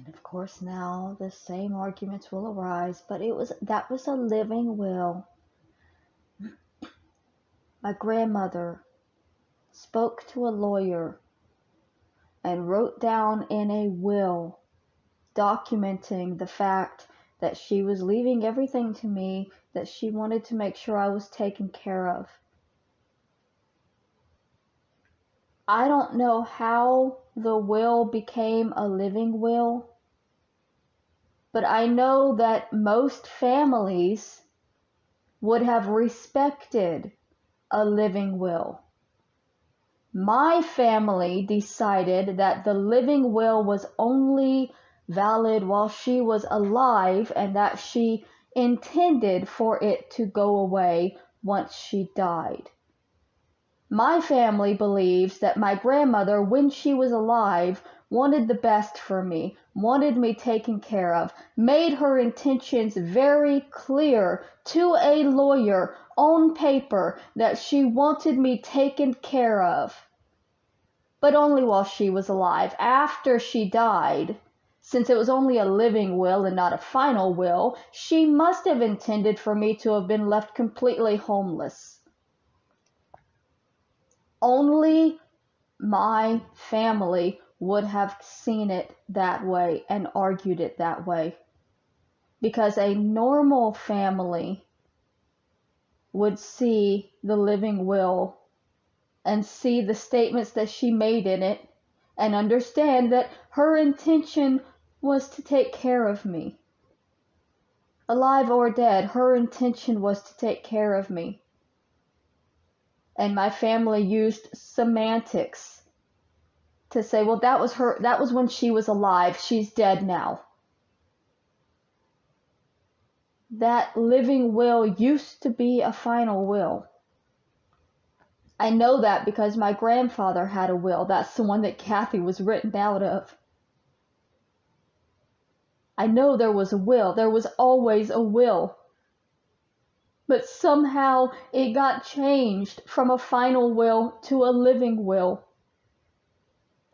And of course now the same arguments will arise, but that was a living will. My grandmother spoke to a lawyer and wrote down in a will documenting the fact that she was leaving everything to me, that she wanted to make sure I was taken care of. I don't know how the will became a living will, but I know that most families would have respected a living will. My family decided that the living will was only valid while she was alive and that she intended for it to go away once she died. My family believes that my grandmother, when she was alive, wanted the best for me, wanted me taken care of, made her intentions very clear to a lawyer on paper that she wanted me taken care of. But only while she was alive. After she died, since it was only a living will and not a final will, she must have intended for me to have been left completely homeless. Only my family would have seen it that way and argued it that way. Because a normal family would see the living will and see the statements that she made in it and understand that her intention was to take care of me. Alive or dead, her intention was to take care of me. And my family used semantics to say, well, that was when she was alive, she's dead now. That living will used to be a final will. I know that because my grandfather had a will. That's the one that Kathy was written out of. I know there was a will. There was always a will. But somehow it got changed from a final will to a living will.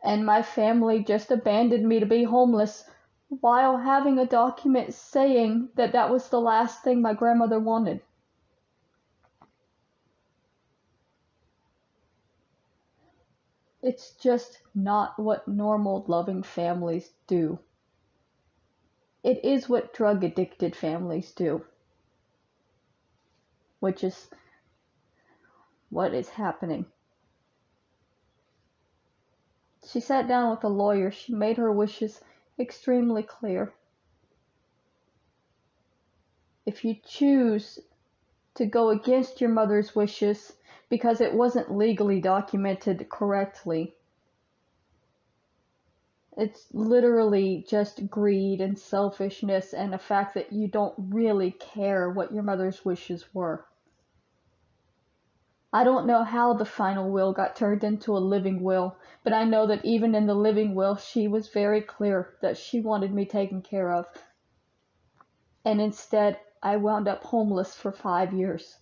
And my family just abandoned me to be homeless while having a document saying that that was the last thing my grandmother wanted. It's just not what normal loving families do. It is what drug addicted families do, which is what is happening. She sat down with a lawyer. She made her wishes extremely clear. If you choose to go against your mother's wishes because it wasn't legally documented correctly, it's literally just greed and selfishness and the fact that you don't really care what your mother's wishes were. I don't know how the final will got turned into a living will, but I know that even in the living will, she was very clear that she wanted me taken care of. And instead, I wound up homeless for 5 years.